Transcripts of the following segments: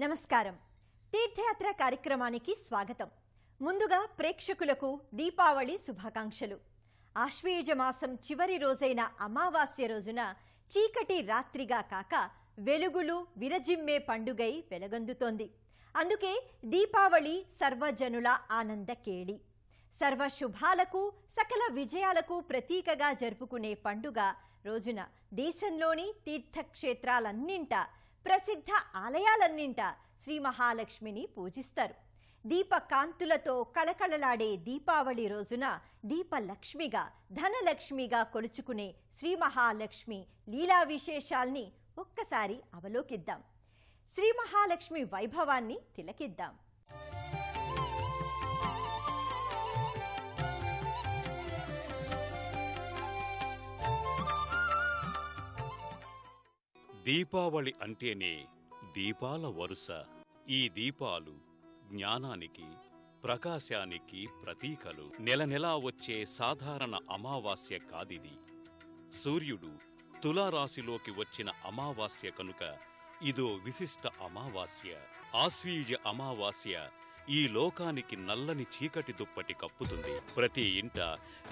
నమస్కారం. తీర్థయాత్ర కార్యక్రమానికి స్వాగతం. ముందుగా ప్రేక్షకులకు దీపావళి శుభాకాంక్షలు. ఆశ్వయుజ మాసం చివరి రోజైన అమావాస్య రోజున చీకటి రాత్రిగా కాక వెలుగులు విరజిమ్మే పండుగై వెలగొందుతోంది. అందుకే దీపావళి సర్వజనుల ఆనంద కేళి. సర్వ శుభాలకు సకల విజయాలకు ప్రతీకగా జరుపుకునే పండుగ రోజున దేశంలోని తీర్థక్షేత్రాలన్నింటా ప్రసిద్ధ ఆలయాలన్నింటా శ్రీ మహాలక్ష్మిని పూజిస్తారు. దీపకాంతులతో కళకళలాడే దీపావళి రోజున దీపలక్ష్మిగా ధనలక్ష్మిగా కొలుచుకునే శ్రీ మహాలక్ష్మి లీలా విశేషాల్ని ఒక్కసారి అవలోకిద్దాం. శ్రీ మహాలక్ష్మి వైభవాన్ని తిలకిద్దాం. దీపావళి అంటేనే దీపాల వరుస. ఈ దీపాలు జ్ఞానానికి, ప్రకాశానికి ప్రతీకలు. నెల నెలా వచ్చే సాధారణ అమావాస్య కాదిది. సూర్యుడు తులారాశిలోకి వచ్చిన అమావాస్య కనుక ఇదో విశిష్ట అమావాస్య. ఆశ్వీజ అమావాస్య ఈ లోకానికి నల్లని చీకటి దుప్పటి కప్పుతుంది. ప్రతి ఇంట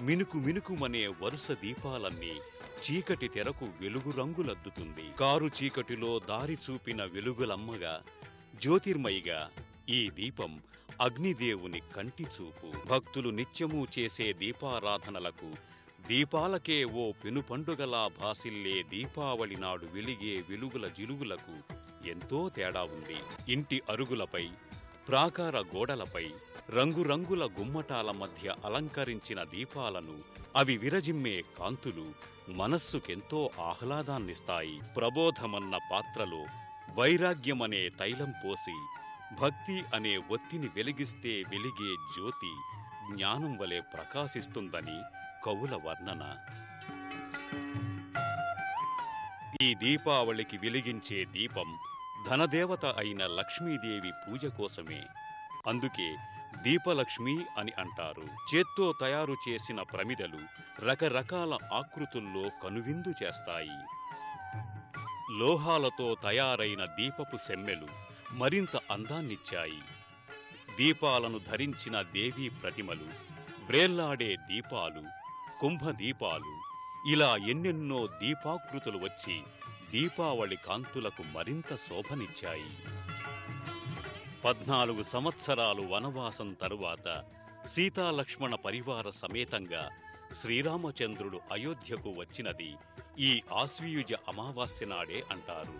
మినుకు మినుకుమనే వరుస దీపాలన్నీ చీకటి తెరకు వెలుగు రంగులద్దుతుంది. కారు చీకటిలో దారి చూపిన వెలుగులమ్మగా, జ్యోతిర్మయిగా ఈ దీపం అగ్నిదేవుని కంటిచూపు. భక్తులు నిత్యమూ చేసే దీపారాధనలకు దీపాలకే ఓ పెనుపండుగలా భాసిల్లే దీపావళి నాడు వెలిగే వెలుగుల జిలుగులకు ఎంతో తేడా ఉంది. ఇంటి అరుగులపై, ప్రాకార గోడలపై రంగురంగుల గుమ్మటాల మధ్య అలంకరించిన దీపాలను, అవి విరజిమ్మే కాంతులు మనస్సుకెంతో ఆహ్లాదాన్నిస్తాయి. ప్రబోధమన్న పాత్రలో వైరాగ్యమనే తైలం పోసి భక్తి అనే ఒత్తిని వెలిగిస్తే వెలిగే జ్యోతి జ్ఞానం వలె ప్రకాశిస్తుందని కవుల వర్ణన. ఈ దీపావళికి వెలిగించే దీపం ధనదేవత అయిన లక్ష్మీదేవి పూజ కోసమే. అందుకే దీపలక్ష్మి అని అంటారు. చేత్తో తయారు చేసిన ప్రమిదలు రకరకాల ఆకృతుల్లో కనువిందు చేస్తాయి. లోహాలతో తయారైన దీపపు సెమ్మెలు మరింత అందాన్నిచ్చాయి. దీపాలను ధరించిన దేవీ ప్రతిమలు, వ్రేళ్లాడే దీపాలు, కుంభదీపాలు, ఇలా ఎన్నెన్నో దీపాకృతులు వచ్చి దీపావళి కాంతులకు మరింత శోభనిచ్చాయి. 14 సంవత్సరాలు వనవాసం తరువాత సీతాలక్ష్మణ పరివార సమేతంగా శ్రీరామచంద్రుడు అయోధ్యకు వచ్చినది ఈ ఆశ్వయుజ అమావాస్య నాడే అంటారు.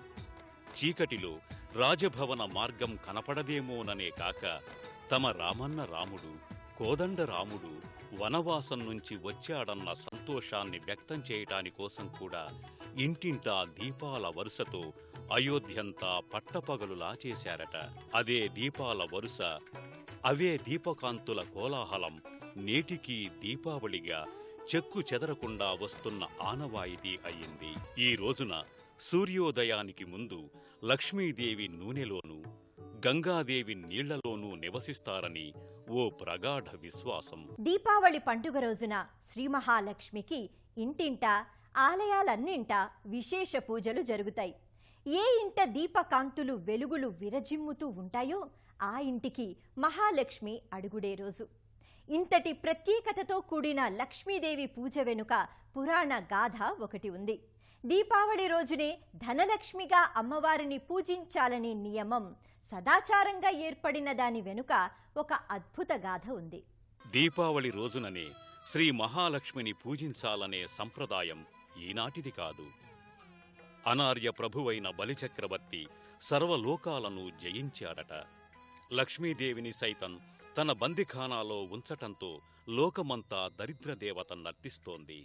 చీకటిలో రాజభవన మార్గం కనపడదేమోననే కాక తమ రామన్న రాముడు, కోదండ రాముడు వనవాసం నుంచి వచ్చాడన్న సంతోషాన్ని వ్యక్తం చేయటానికోసం కూడా ఇంటింటా దీపాల వరుసతో అయోధ్యంతా పట్టపగలులా చేశారట. అదే దీపాల వరుస, అవే దీపకాంతుల కోలాహలం నేటికీ దీపావళిగా చెక్కు చెదరకుండా వస్తున్న ఆనవాయితీ అయింది. ఈ రోజున సూర్యోదయానికి ముందు లక్ష్మీదేవి నూనెలోనూ, గంగాదేవి నీళ్లలోనూ నివసిస్తారని ఓ ప్రగాఢ విశ్వాసం. దీపావళి పండుగ రోజున శ్రీ మహాలక్ష్మికి ఇంటింటా, ఆలయాలన్నింటా విశేష పూజలు జరుగుతాయి. ఏ ఇంట దీపకాంతులు వెలుగులు విరజిమ్ముతూ ఉంటాయో ఆ ఇంటికి మహాలక్ష్మి అడుగుడే రోజు. ఇంతటి ప్రత్యేకతతో కూడిన లక్ష్మీదేవి పూజ వెనుక పురాణ గాథ ఒకటి ఉంది. దీపావళి రోజునే ధనలక్ష్మిగా అమ్మవారిని పూజించాలనే నియమం సదాచారంగా ఏర్పడిన దాని వెనుక ఒక అద్భుత గాథ ఉంది. దీపావళి రోజుననే శ్రీ మహాలక్ష్మిని పూజించాలనే సంప్రదాయం ఈనాటిది కాదు. అనార్య ప్రభువైన బలిచక్రవర్తి సర్వలోకాలను జయించాడట. లక్ష్మీదేవిని సైతం తన బందిఖానాలో ఉంచటంతో లోకమంతా దరిద్రదేవత నర్తిస్తోంది.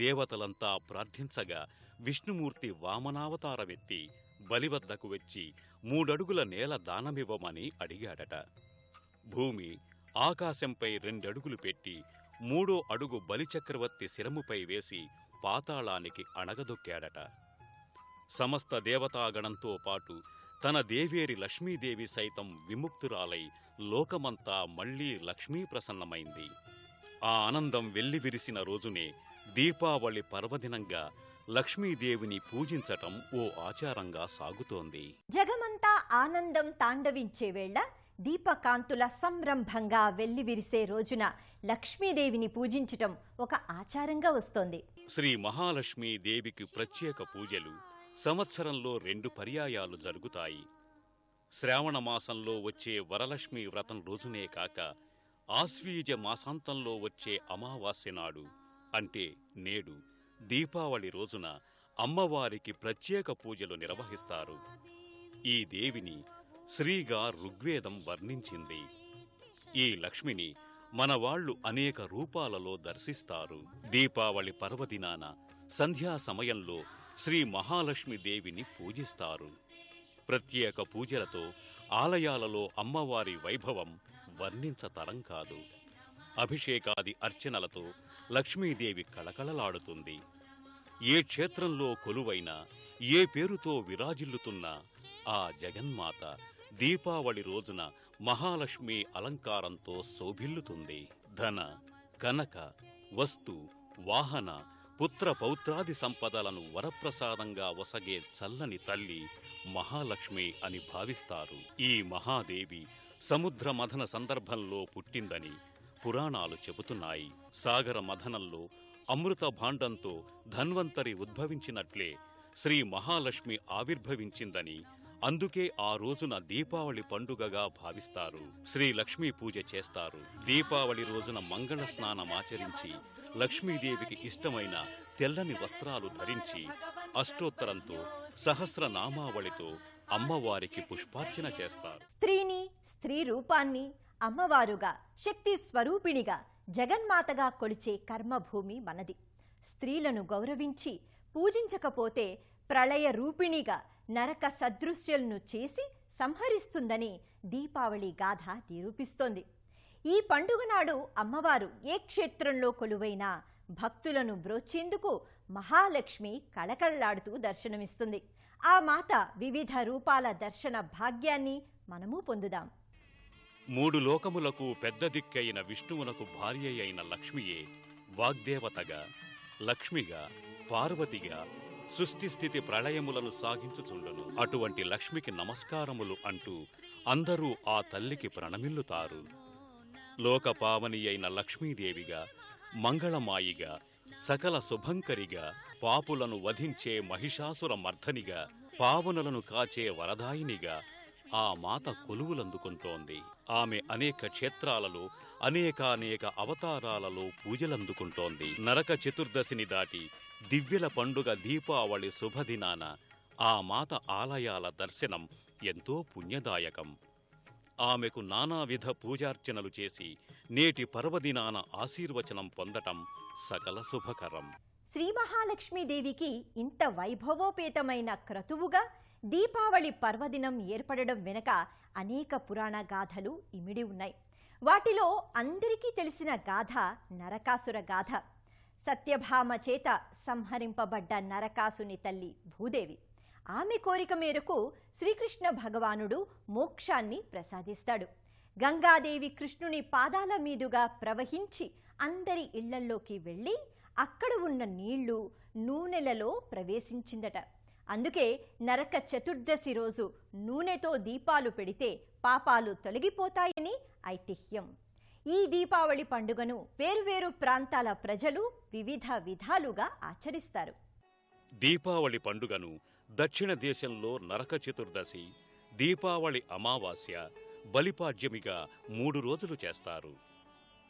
దేవతలంతా ప్రార్థించగా విష్ణుమూర్తి వామనావతారమెత్తి బలివద్దకు వచ్చి 3 అడుగుల నేల దానమివ్వమని అడిగాడట. భూమి ఆకాశంపై 2 అడుగులు పెట్టి 3వ అడుగు బలిచక్రవర్తి శిరముపై వేసి పాతాళానికి అణగదొక్కాడట. సమస్త దేవతాగణంతో పాటు తన దేవేరి లక్ష్మీదేవి సైతం విముక్తురాలై లోకమంతా మళ్లీ లక్ష్మీ ప్రసన్నమైంది. ఆ ఆనందం వెల్లివిరిసిన రోజునే దీపావళి పర్వదినంగా లక్ష్మీదేవిని పూజించటం ఓ ఆచారంగా సాగుతోంది. జగమంతా ఆనందం తాండవించే వేళ దీపకాంతుల సంరంభంగా వెల్లివిరిసే రోజున లక్ష్మీదేవిని పూజించటం ఒక ఆచారంగా వస్తోంది. శ్రీ మహాలక్ష్మీ దేవికి ప్రత్యేక పూజలు సంవత్సరంలో 2 పర్యాయాలు జరుగుతాయి. శ్రావణ మాసంలో వచ్చే వరలక్ష్మీ వ్రతం రోజునే కాక ఆశ్వీజ మాసాంతంలో వచ్చే అమావాస్య నాడు, అంటే నేడు దీపావళి రోజున అమ్మవారికి ప్రత్యేక పూజలు నిర్వహిస్తారు. ఈ దేవిని శ్రీగా ఋగ్వేదం వర్ణించింది. ఈ లక్ష్మిని మనవాళ్లు అనేక రూపాలలో దర్శిస్తారు. దీపావళి పర్వదినాన సంధ్యా సమయంలో శ్రీ మహాలక్ష్మి దేవిని పూజిస్తారు. ప్రత్యేక పూజలతో ఆలయాలలో అమ్మవారి వైభవం వర్ణించతరం కాదు. అభిషేకాది అర్చనలతో లక్ష్మీదేవి కళకళలాడుతుంది. ఏ క్షేత్రంలో కొలువైనా, ఏ పేరుతో విరాజిల్లుతున్నా ఆ జగన్మాత దీపావళి రోజున మహాలక్ష్మి అలంకారంతో శోభిల్లుతుంది. ధన, కనక, వస్తు, వాహన, పుత్ర పౌత్రాది సంపదలను వరప్రసాదంగా ఒసగే చల్లని తల్లి మహాలక్ష్మి అని భావిస్తారు. ఈ మహాదేవి సముద్ర మథన సందర్భంలో పుట్టిందని పురాణాలు చెబుతున్నాయి. సాగర మథనంలో అమృత భాండంతో ధన్వంతరి ఉద్భవించినట్లే శ్రీ మహాలక్ష్మి ఆవిర్భవించిందని, అందుకే ఆ రోజున దీపావళి పండుగగా భావిస్తారు. శ్రీ లక్ష్మీ పూజ చేస్తారు. దీపావళి రోజున మంగళ స్నానమాచరించి లక్ష్మీదేవికి ఇష్టమైన తెల్లని వస్త్రాలు ధరించి అష్టోత్తరంతో సహస్రనామావళితో అమ్మవారికి పుష్పార్చన చేస్తారు. స్త్రీని, స్త్రీ రూపాన్ని అమ్మవారుగా, శక్తి స్వరూపిణిగా, జగన్మాతగా కొలిచే కర్మభూమి మనది. స్త్రీలను గౌరవించి పూజించకపోతే ప్రళయ రూపిణిగా నరక సదృశ్యులను చేసి సంహరిస్తుందని దీపావళి గాథ నిరూపిస్తోంది. ఈ పండుగ నాడు అమ్మవారు ఏ క్షేత్రంలో కొలువైనా భక్తులను బ్రోచేందుకు మహాలక్ష్మి కళకళలాడుతూ దర్శనమిస్తుంది. ఆ మాత వివిధ రూపాల దర్శన భాగ్యాన్ని మనము పొందుదాం. 3 లోకములకు పెద్ద దిక్కైన విష్ణువునకు భార్య అయిన లక్ష్మియే వాగ్దేవతగా, లక్ష్మిగా, పార్వతిగా సృష్టిస్థితి ప్రళయములను సాగించుచుండును. అటువంటి లక్ష్మికి నమస్కారములు అంటూ అందరూ ఆ తల్లికి ప్రణమిల్లుతారు. లోకపావని అయిన లక్ష్మీదేవిగా, మంగళమాయిగా, సకల శుభంకరిగా, పాపులను వధించే మహిషాసుర మర్ధనిగా, పావనులను కాచే వరదాయినిగా ఆ మాత కొలువులందుకుంటోంది. ఆమె అనేక క్షేత్రాలలో అనేకానేక అవతారాలలో పూజలందుకుంటోంది. నరక చతుర్దశిని దాటి దివ్యల పండుగ దీపావళి శుభదినాన ఆ మాత ఆలయాల దర్శనం ఎంతో పుణ్యదాయకం. ఆమెకు నానావిధ పూజార్చనలు చేసి నేటి పర్వదినాన ఆశీర్వచనం పొందటం సకల శుభకరం. శ్రీ మహాలక్ష్మీదేవికి ఇంత వైభవోపేతమైన క్రతువుగా దీపావళి పర్వదినం ఏర్పడడం వెనుక అనేక పురాణ గాథలు ఇమిడి ఉన్నాయి. వాటిలో అందరికీ తెలిసిన గాథ నరకాసుర గాథ. సత్యభామ చేత సంహరింపబడ్డ నరకాసుని తల్లి భూదేవి. ఆమె కోరిక మేరకు శ్రీకృష్ణ భగవానుడు మోక్షాన్ని ప్రసాదిస్తాడు. గంగాదేవి కృష్ణుని పాదాల మీదుగా ప్రవహించి అందరి ఇళ్లల్లోకి వెళ్ళి అక్కడ ఉన్న నీళ్లు, నూనెలలో ప్రవేశించిందట. అందుకే నరక చతుర్దశి రోజు నూనెతో దీపాలు పెడితే పాపాలు తొలగిపోతాయని ఐతిహ్యం. ఈ దీపావళి పండుగను వేర్వేరు ప్రాంతాల ప్రజలు వివిధ విధాలుగా ఆచరిస్తారు. దీపావళి పండుగను దక్షిణ దేశంలో నరక చతుర్దశి, దీపావళి అమావాస్య, బలిపాడ్యమిగా 3 రోజులు చేస్తారు.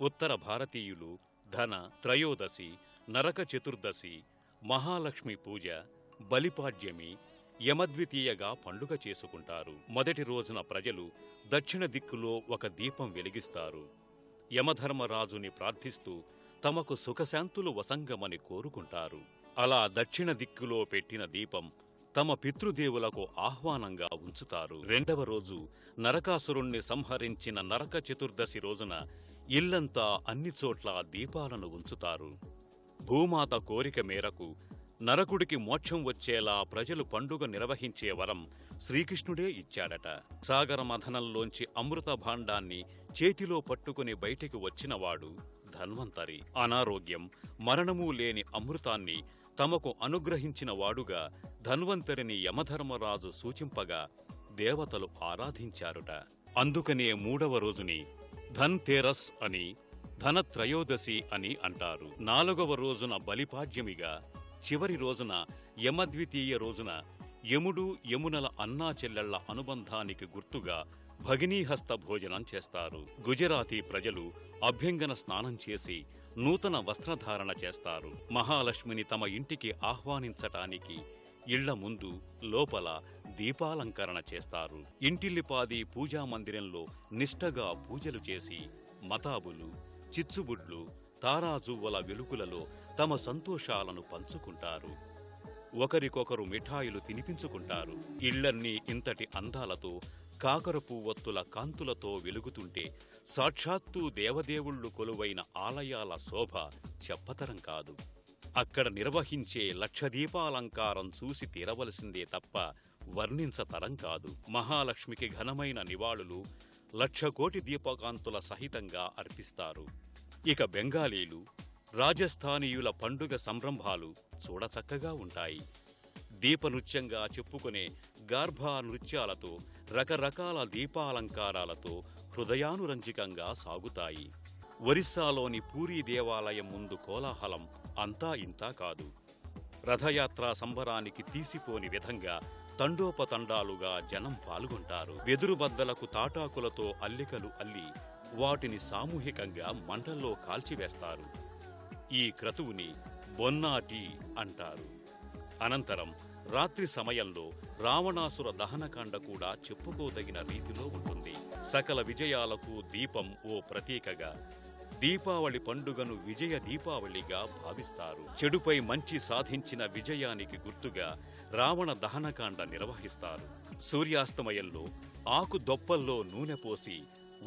ఉత్తర భారతీయులు ధన త్రయోదశి, నరక చతుర్దశి, మహాలక్ష్మి పూజ, బలిపాడ్యమి, యమద్వితీయగా పండుగ చేసుకుంటారు. మొదటి రోజున ప్రజలు దక్షిణ దిక్కులో ఒక దీపం వెలిగిస్తారు. యమధర్మరాజుని ప్రార్థిస్తూ తమకు సుఖశాంతులు వసంగమని కోరుకుంటారు. అలా దక్షిణ దిక్కులో పెట్టిన దీపం తమ పితృదేవులకు ఆహ్వానంగా ఉంచుతారు. రెండవ రోజు నరకాసురుణ్ణి సంహరించిన నరక చతుర్దశి రోజున ఇల్లంతా అన్ని చోట్ల దీపాలను ఉంచుతారు. భూమాత కోరిక మేరకు నరకుడికి మోక్షం వచ్చేలా ప్రజలు పండుగ నిర్వహించే వరం శ్రీకృష్ణుడే ఇచ్చాడట. సాగర మథనంలోంచి అమృత భాండాన్ని చేతిలో పట్టుకుని బయటికి వచ్చినవాడు ధన్వంతరి. అనారోగ్యం, మరణమూ లేని అమృతాన్ని తమకు అనుగ్రహించిన వాడుగా ధన్వంతరిని యమధర్మరాజు సూచింపగా దేవతలు ఆరాధించారుట. అందుకనే 3వ రోజుని ధన్ తేరస్ అని, ధనత్రయోదశి అని అంటారు. 4వ రోజున బలిపాడ్యమిగా, చివరి రోజున యమద్వితీయ రోజున యముడు యమునల అన్నా చెల్లెళ్ల అనుబంధానికి గుర్తుగా భగినీహస్త భోజనం చేస్తారు. గుజరాతీ ప్రజలు అభ్యంగన స్నానం చేసి నూతన వస్త్రధారణ చేస్తారు. మహాలక్ష్మిని తమ ఇంటికి ఆహ్వానించటానికి ఇళ్ల ముందు లోపల దీపాలంకరణ చేస్తారు. ఇంటిల్లిపాది పూజామందిరంలో నిష్టగా పూజలు చేసి మతాబులు, చిచ్చుబుడ్లు, తారాజువ్వల వెలుగులలో తమ సంతోషాలను పంచుకుంటారు. ఒకరికొకరు మిఠాయిలు తినిపించుకుంటారు. ఇళ్లన్నీ ఇంతటి అందాలతో, కాకరపువ్వొత్తుల కాంతులతో వెలుగుతుంటే సాక్షాత్తూ దేవదేవుళ్లు కొలువైన ఆలయాల శోభ చెప్పతరం కాదు. అక్కడ నిర్వహించే లక్షదీపాలంకారం చూసి తీరవలసిందే తప్ప వర్ణించతరం కాదు. మహాలక్ష్మికి ఘనమైన నివాళులు 1,00,000 కోటి దీపకాంతుల సహితంగా అర్పిస్తారు. ఇక బెంగాలీలు, రాజస్థానీయుల పండుగ సంరంభాలు చూడచక్కగా ఉంటాయి. దీపనృత్యంగా చెప్పుకునే గార్భా నృత్యాలతో, రకరకాల దీపాలంకారాలతో హృదయానురంజికంగా సాగుతాయి. ఒరిస్సాలోని పూరీ దేవాలయం ముందు కోలాహలం అంతా ఇంతా కాదు. రథయాత్రా సంబరానికి తీసిపోని విధంగా తండోపతండాలుగా జనం పాల్గొంటారు. వెదురుబద్దలకు తాటాకులతో అల్లికలు అల్లి వాటిని సామూహికంగా మంటల్లో కాల్చివేస్తారు. ఈ క్రతువుని బొన్నాటి అంటారు. అనంతరం రాత్రి సమయంలో రావణాసుర దహనకాండ కూడా చెప్పుకోదగిన రీతిలో ఉంటుంది. సకల విజయాలకు దీపం ఓ ప్రతీకగా దీపావళి పండుగను విజయ దీపావళిగా భావిస్తారు. చెడుపై మంచి సాధించిన విజయానికి గుర్తుగా రావణ దహనకాండ నిర్వహిస్తారు. సూర్యాస్తమయంలో ఆకు దొప్పల్లో నూనె పోసి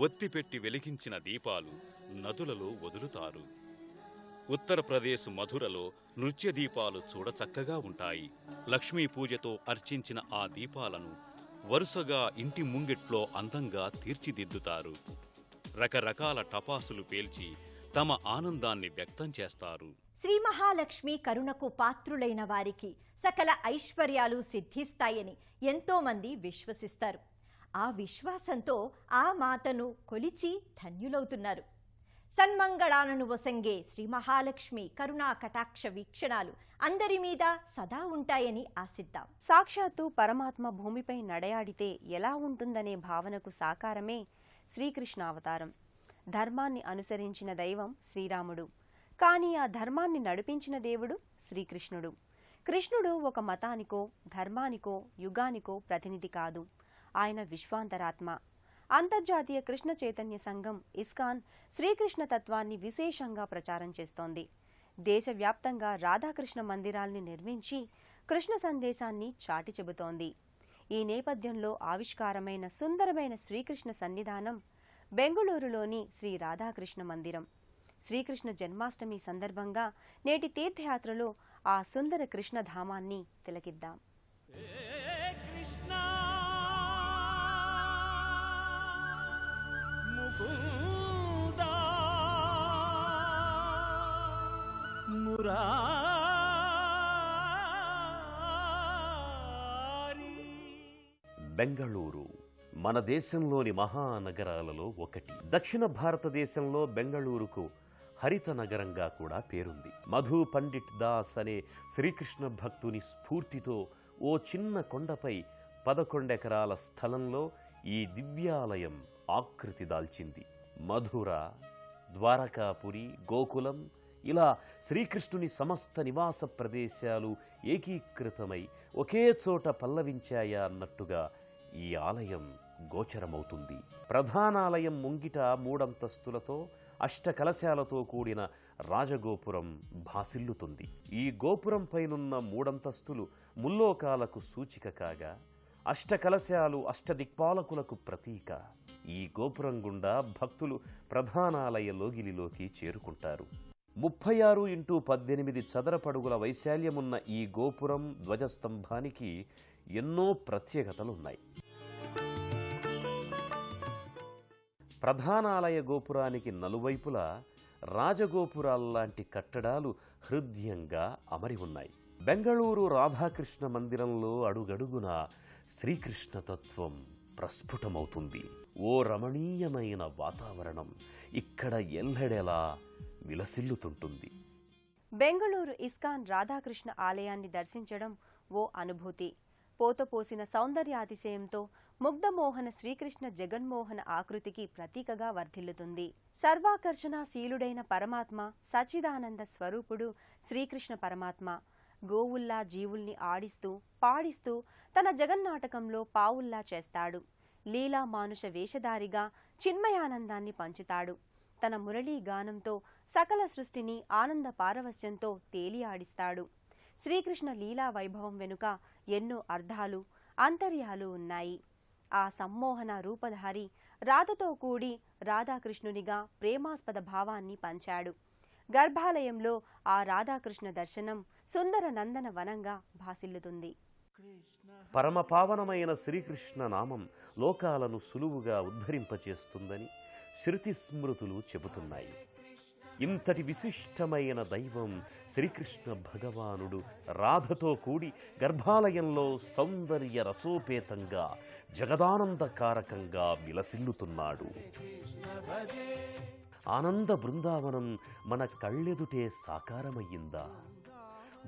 ఒత్తిపెట్టి వెలిగించిన దీపాలు నదులలో వదులుతారు. ఉత్తరప్రదేశ్ మధురలో నృత్య దీపాలు చూడచక్కగా ఉంటాయి. లక్ష్మీ పూజతో అర్చించిన ఆ దీపాలను వరుసగా ఇంటి ముంగిట్లో అందంగా తీర్చిదిద్దుతారు. రకరకాల టపాసులు పేల్చి తమ ఆనందాన్ని వ్యక్తం చేస్తారు. శ్రీ మహాలక్ష్మి కరుణకు పాత్రులైన వారికి సకల ఐశ్వర్యాలు సిద్ధిస్తాయని ఎంతో మంది విశ్వసిస్తారు. ఆ విశ్వాసంతో ఆ మాతను కొలిచి ధన్యులవుతున్నారు. సన్మంగళాలను వసంగే శ్రీ మహాలక్ష్మి కరుణా కటాక్ష వీక్షణాలు అందరి మీద సదా ఉంటాయని ఆశిద్దాం. సాక్షాత్తు పరమాత్మ భూమిపై నడయాడితే ఎలా ఉంటుందనే భావనకు సాకారమే శ్రీకృష్ణావతారం. ధర్మాన్ని అనుసరించిన దైవం శ్రీరాముడు, కానీ ఆ ధర్మాన్ని నడిపించిన దేవుడు శ్రీకృష్ణుడు. కృష్ణుడు ఒక మతానికో, ధర్మానికో, యుగానికో ప్రతినిధి కాదు. ఆయన విశ్వాంతరాత్మ. అంతర్జాతీయ కృష్ణ చైతన్య సంఘం ఇస్కాన్ శ్రీకృష్ణ తత్వాన్ని విశేషంగా ప్రచారం చేస్తోంది. దేశవ్యాప్తంగా రాధాకృష్ణ మందిరాల్ని నిర్మించి కృష్ణ సందేశాన్ని చాటి చెబుతోంది. ఈ నేపథ్యంలో ఆవిష్కారమైన సుందరమైన శ్రీకృష్ణ సన్నిధానం బెంగుళూరులోని శ్రీ రాధాకృష్ణ మందిరం. శ్రీకృష్ణ జన్మాష్టమి సందర్భంగా నేటి తీర్థయాత్రలో ఆ సుందర కృష్ణధామాన్ని తిలకిద్దాం. బెంగళూరు మన దేశంలోని మహానగరాలలో ఒకటి. దక్షిణ భారతదేశంలో బెంగళూరుకు హరిత నగరంగా కూడా పేరుంది. మధు పండిట్ దాస్ అనే శ్రీకృష్ణ భక్తుని స్ఫూర్తితో ఓ చిన్న కొండపై 11 ఎకరాల స్థలంలో ఈ దివ్యాలయం ఆకృతి దాల్చింది. మధుర, ద్వారకాపురి, గోకులం ఇలా శ్రీకృష్ణుని సమస్త నివాస ప్రదేశాలు ఏకీకృతమై ఒకే చోట పల్లవించాయా అన్నట్టుగా ఈ ఆలయం గోచరమవుతుంది. ప్రధానాలయం ముంగిట 3 అంతస్తులతో అష్టకలశాలతో కూడిన రాజగోపురం భాసిల్లుతుంది. ఈ గోపురం పైనున్న 3 అంతస్తులు ముల్లోకాలకు సూచిక కాగా, అష్టకలశాలు అష్టదిక్పాలకులకు ప్రతీక. ఈ గోపురం గుండా భక్తులు ప్రధానాలయ లోగిలిలోకి చేరుకుంటారు. 36x18 చదరపడుగుల వైశాల్యమున్న ఈ గోపురం ధ్వజస్తంభానికి ఎన్నో ప్రత్యేకతలున్నాయి. ప్రధానాలయ గోపురానికి నలువైపులా రాజగోపురాల్లాంటి కట్టడాలు హృదయంగా అమరి ఉన్నాయి. బెంగళూరు రాధాకృష్ణ మందిరంలో అడుగడుగున శ్రీకృష్ణ తత్వం ప్రస్ఫుటమవుతుంది. ఓ రమణీయమైన వాతావరణం ఇక్కడ ఎల్లడెలా విలసిల్లుతుంటుంది. బెంగళూరు ఇస్కాన్ రాధాకృష్ణ ఆలయాన్ని దర్శించడం ఓ అనుభూతి. పోతపోసిన సౌందర్యాతిశయంతో ముగ్ధమోహన శ్రీకృష్ణ జగన్మోహన ఆకృతికి ప్రతీకగా వర్ధిల్లుతుంది. సర్వాకర్షణశీలుడైన పరమాత్మ, సచ్చిదానంద స్వరూపుడు శ్రీకృష్ణ పరమాత్మ గోవుల్లా జీవుల్ని ఆడిస్తూ పాడిస్తూ తన జగన్నాటకంలో పావుల్లా చేస్తాడు. లీలా మానుష వేషధారిగా చిన్మయానందాన్ని పంచుతాడు. తన మురళీ గానంతో సకల సృష్టిని ఆనంద పారవస్యంతో తేలియాడిస్తాడు. శ్రీకృష్ణ లీలా వైభవం వెనుక ఎన్నో అర్థాలు, అంతర్యాలు ఉన్నాయి. ఆ సమ్మోహన రూపధారి రాధతో కూడి రాధాకృష్ణునిగా ప్రేమాస్పద భావాన్ని పంచాడు. గర్భాలయంలో ఆ రాధాకృష్ణ దర్శనం సుందర నందన వనంగా భాసిల్లుతుంది. పరమపావనమైన శ్రీకృష్ణ నామం లోకాలను సులువుగా ఉద్ధరింపచేస్తుందని శృతి స్మృతులు చెబుతున్నాయి. ఇంతటి విశిష్టమైన దైవం శ్రీకృష్ణ భగవానుడు రాధతో కూడి గర్భాలయంలో సౌందర్య రసోపేతంగా జగదానందకారకంగా విలసిల్లుతున్నాడు. ఆనంద బృందావనం మన కళ్ళెదుటే సాకారమయ్యిందా?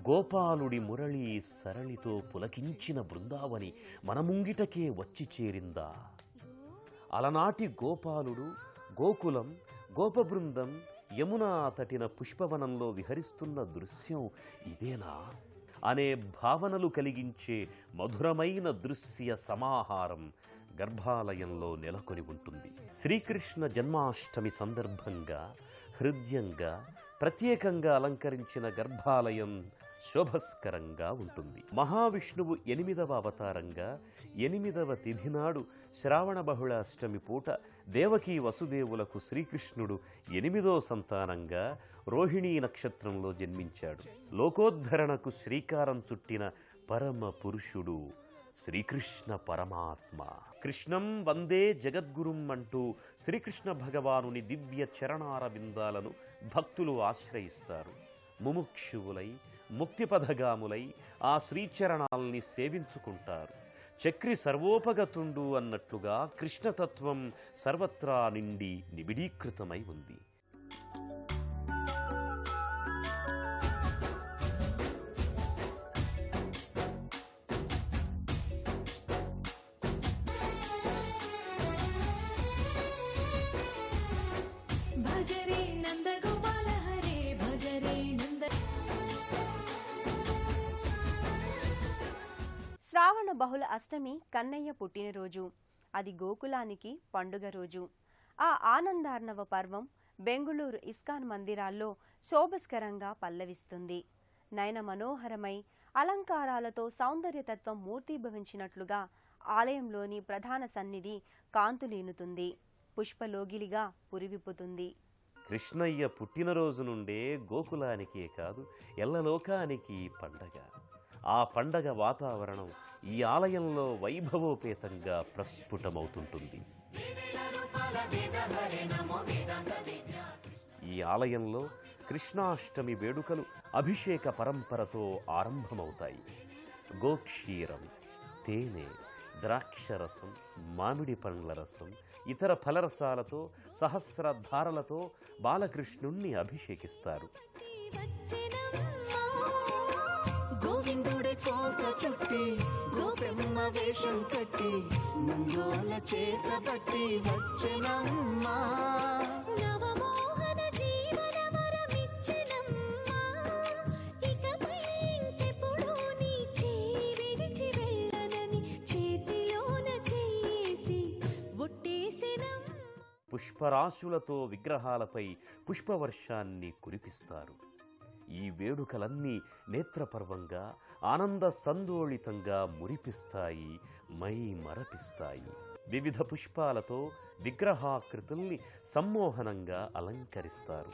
గోపాలుడి మురళి సరళితో పులకించిన బృందావని మన ముంగిటకే వచ్చి చేరిందా? అలనాటి గోపాలుడు, గోకులం, గోపబృందం యమునా తటిన పుష్పవనంలో విహరిస్తున్న దృశ్యం ఇదేనా అనే భావనలు కలిగించే మధురమైన దృశ్య సమాహారం గర్భాలయంలో నెలకొని ఉంటుంది. శ్రీకృష్ణ జన్మాష్టమి సందర్భంగా హృదయంగా ప్రత్యేకంగా అలంకరించిన గర్భాలయం శోభస్కరంగా ఉంటుంది. మహావిష్ణువు 8వ అవతారంగా 8వ తిథి నాడు శ్రావణ బహుళాష్టమి పూట దేవకీ వసుదేవులకు శ్రీకృష్ణుడు 8వ సంతానంగా రోహిణీ నక్షత్రంలో జన్మించాడు. లోకోద్ధరణకు శ్రీకారం చుట్టిన పరమ పురుషుడు శ్రీకృష్ణ పరమాత్మ. కృష్ణం వందే జగద్గురుం అంటూ శ్రీకృష్ణ భగవానుని దివ్య చరణార బిందాలను భక్తులు ఆశ్రయిస్తారు. ముముక్షువులై ముక్తిపథగాములై ఆ శ్రీచరణాల్ని సేవించుకుంటారు. చక్రి సర్వోపగతుండు అన్నట్లుగా కృష్ణతత్వం సర్వత్రా నిండి నిబిడీకృతమై ఉంది. భజరే నందగోపాల హరే భజరే నంద. శ్రావణ బహుళ అష్టమి కన్నయ్య పుట్టినరోజు. అది గోకులానికి పండుగ రోజు. ఆ ఆనందార్ణవ పర్వం బెంగుళూరు ఇస్కాన్ మందిరాల్లో శోభస్కరంగా పల్లవిస్తుంది. నయన మనోహరమై అలంకారాలతో సౌందర్యతత్వం మూర్తీభవించినట్లుగా ఆలయంలోని ప్రధాన సన్నిధి కాంతులీనుతుంది. పుష్పలోగిలిగా పురివిప్పుతుంది. కృష్ణయ్య పుట్టినరోజు నుండే గోకులానికే కాదు ఎల్లలోకానికి పండగ. ఆ పండగ వాతావరణం ఈ ఆలయంలో వైభవోపేతంగా ప్రస్ఫుటమవుతుంటుంది. ఈ ఆలయంలో కృష్ణాష్టమి వేడుకలు అభిషేక పరంపరతో ఆరంభమవుతాయి. గోక్షీరం, తేనె, ద్రాక్షరసం, మామిడి పండ్ల రసం, ఇతర ఫలరసాలతో సహస్రధారలతో బాలకృష్ణుణ్ణి అభిషేకిస్తారు. గోవిందుడి కోట చుట్టి గోపెమ్మ వేషం కట్టి ముందోల చేత పట్టి వచ్చెనమ్మా. నవమోహన జీవన వరమిచ్చెనమ్మా. ఇకపై ఇంకెప్పుడు నీ చేయి విడిచి వెళ్ళనని చేతిలోన చేసి బుట్టేసెనమ్మా. పుష్పరాశులతో విగ్రహాలపై పుష్పవర్షాన్ని కురిపిస్తారు. ఈ వేడుకలన్నీ నేత్రపర్వంగా ఆనంద సందోళితంగా మురిపిస్తాయి, మై మరపిస్తాయి. వివిధ పుష్పాలతో విగ్రహాకృతుల్ని సమ్మోహనంగా అలంకరిస్తారు.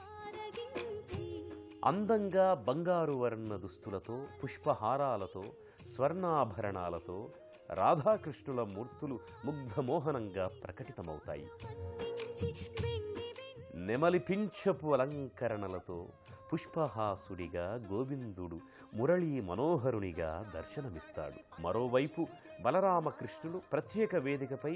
అందంగా బంగారు వర్ణ దుస్తులతో, పుష్పహారాలతో, స్వర్ణాభరణాలతో రాధాకృష్ణుల మూర్తులు ముగ్ధమోహనంగా ప్రకటితమవుతాయి. నెమలిపింఛపు అలంకరణలతో పుష్పహాసుడిగా గోవిందుడు మురళీ మనోహరునిగా దర్శనమిస్తాడు. మరోవైపు బలరామకృష్ణులు ప్రత్యేక వేదికపై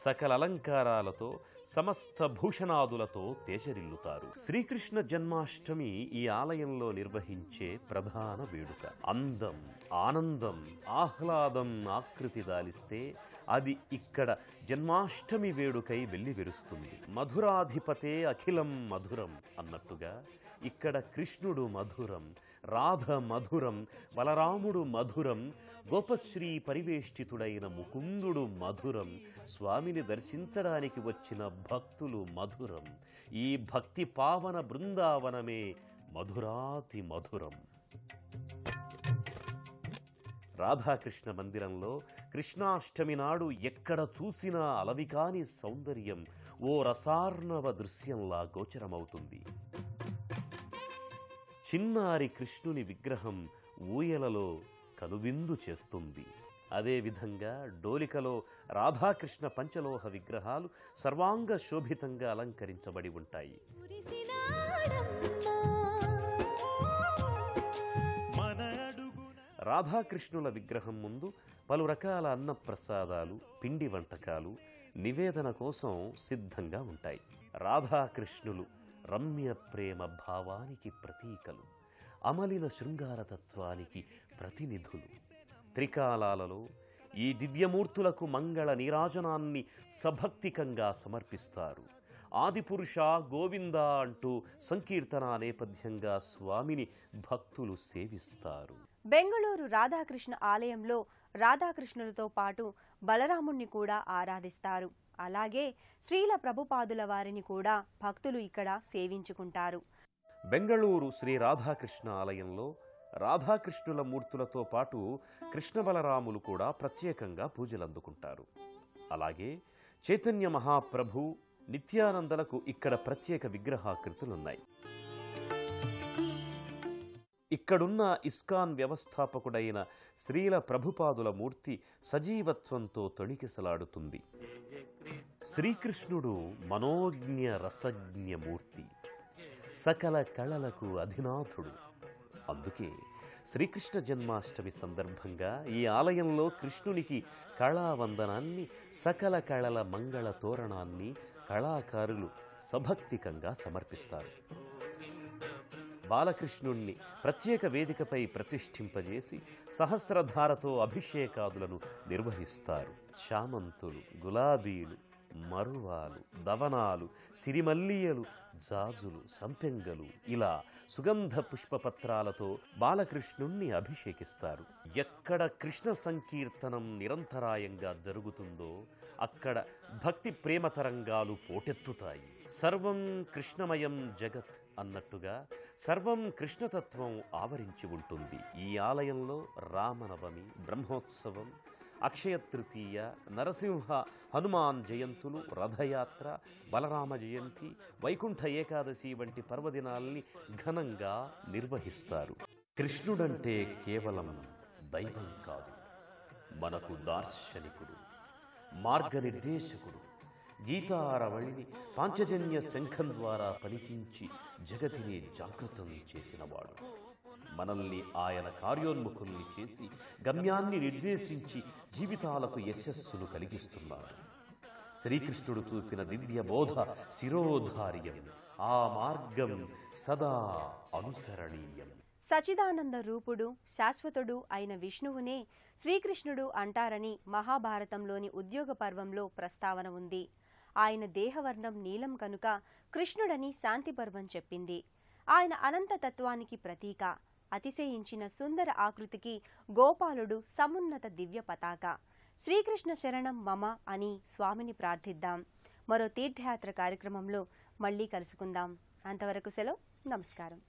సకల అలంకారాలతో సమస్త భూషణాదులతో తేజరిల్లుతారు. శ్రీకృష్ణ జన్మాష్టమి ఈ ఆలయంలో నిర్వహించే ప్రధాన వేడుక. అందం, ఆనందం, ఆహ్లాదం ఆకృతి దాలిస్తే అది ఇక్కడ జన్మాష్టమి వేడుకై వెల్లివిరుస్తుంది. మధురాధిపతే అఖిలం మధురం అన్నట్టుగా ఇక్కడ కృష్ణుడు మధురం, రాధ మధురం, బలరాముడు మధురం, గోపశ్రీ పరివేష్టితుడైన ముకుందుడు మధురం, స్వామిని దర్శించడానికి వచ్చిన భక్తులు మధురం. ఈ భక్తి పావన బృందావనమే మధురాతి మధురం. రాధాకృష్ణ మందిరంలో కృష్ణాష్టమి నాడు ఎక్కడ చూసినా అలవికాని సౌందర్యం ఓ రసార్ణవ దృశ్యంలా గోచరమవుతుంది. చిన్నారి కృష్ణుని విగ్రహం ఊయలలో కనువిందు చేస్తుంది. అదేవిధంగా డోలికలో రాధాకృష్ణ పంచలోహ విగ్రహాలు సర్వాంగ శోభితంగా అలంకరించబడి ఉంటాయి. రాధాకృష్ణుల విగ్రహం ముందు పలు రకాల అన్నప్రసాదాలు, పిండి వంటకాలు నివేదన కోసం సిద్ధంగా ఉంటాయి. రాధాకృష్ణులు రమ్య ప్రేమ భావానికి ప్రతీకలు, అమలిన శృంగారతత్వానికి ప్రతినిధులు. త్రికాలాలలో ఈ దివ్యమూర్తులకు మంగళ నీరాజనాన్ని సభక్తికంగా సమర్పిస్తారు. ఆదిపురుష గోవింద అంటూ సంకీర్తన నేపథ్యంగా స్వామిని భక్తులు సేవిస్తారు. బెంగుళూరు రాధాకృష్ణ ఆలయంలో రాధాకృష్ణులతో పాటు బలరాముణ్ణి కూడా ఆరాధిస్తారు. అలాగే శ్రీల ప్రభుపాదుల వారిని కూడా భక్తులు ఇక్కడ సేవించుకుంటారు. బెంగళూరు శ్రీ రాధాకృష్ణ ఆలయంలో రాధాకృష్ణుల మూర్తులతో పాటు కృష్ణ బలరాములు కూడా ప్రత్యేకంగా పూజలందుకుంటారు. అలాగే చైతన్య మహాప్రభు, నిత్యానందలకు ఇక్కడ ప్రత్యేక విగ్రహాకృతులున్నాయి. ఇక్కడున్న ఇస్కాన్ వ్యవస్థాపకుడైన శ్రీల ప్రభుపాదుల మూర్తి సజీవత్వంతో తొణికిసలాడుతుంది. శ్రీకృష్ణుడు మనోజ్ఞ రసజ్ఞ మూర్తి, సకల కళలకు అధినాథుడు. అందుకే శ్రీకృష్ణ జన్మాష్టమి సందర్భంగా ఈ ఆలయంలో కృష్ణునికి కళావందనాన్ని, సకల కళల మంగళ తోరణాన్ని కళాకారులు సభక్తికంగా సమర్పిస్తారు. బాలకృష్ణుణ్ణి ప్రత్యేక వేదికపై ప్రతిష్ఠింపజేసి సహస్రధారతో అభిషేకాదులను నిర్వహిస్తారు. చామంతులు, గులాబీలు, మరువాలు, దవనాలు, సిరిమల్లియలు, జాజులు, సంపెంగలు ఇలా సుగంధ పుష్పపత్రాలతో బాలకృష్ణుణ్ణి అభిషేకిస్తారు. ఎక్కడ కృష్ణ సంకీర్తనం నిరంతరాయంగా జరుగుతుందో అక్కడ భక్తి ప్రేమ తరంగాలు పోటెత్తుతాయి. సర్వం కృష్ణమయం జగత్ అన్నట్టుగా సర్వం కృష్ణతత్వం ఆవరించి ఉంటుంది. ఈ ఆలయంలో రామనవమి, బ్రహ్మోత్సవం, అక్షయ తృతీయ, నరసింహ హనుమాన్ జయంతులు, రథయాత్ర, బలరామ జయంతి, వైకుంఠ ఏకాదశి వంటి పర్వదినాల్ని ఘనంగా నిర్వహిస్తారు. కృష్ణుడంటే కేవలం దైవం కాదు, మనకు దార్శనికుడు, మార్గనిర్దేశకుడు. గీతారవళిని పాంచజన్య శంఖం ద్వారా పలికించి జగతిని జాగృతం చేసినవాడు. మనల్ని ఆయన కార్యోన్ముఖుల్ని చేసి గమ్యాన్ని నిర్దేశించి జీవితాలకు యశస్సును కలిగిస్తున్నాడు. శ్రీకృష్ణుడు చూపిన దివ్య బోధ శిరోధార్యం, ఆ మార్గం సదా అనుసరణీయం. సచిదానంద రూపుడు, శాశ్వతుడు అయిన విష్ణువునే శ్రీకృష్ణుడు అంటారని మహాభారతంలోని ఉద్యోగ పర్వంలో ప్రస్తావన ఉంది. ఆయన దేహవర్ణం నీలం కనుక కృష్ణుడని శాంతి పర్వం చెప్పింది. ఆయన అనంతతత్వానికి ప్రతీక. అతిశయించిన సుందర ఆకృతికి గోపాలుడు సమున్నత దివ్య పతాక. శ్రీకృష్ణ శరణం మమ అని స్వామిని ప్రార్థిద్దాం. మరో తీర్థయాత్ర కార్యక్రమంలో మళ్ళీ కలుసుకుందాం. అంతవరకు సెలవు. నమస్కారం.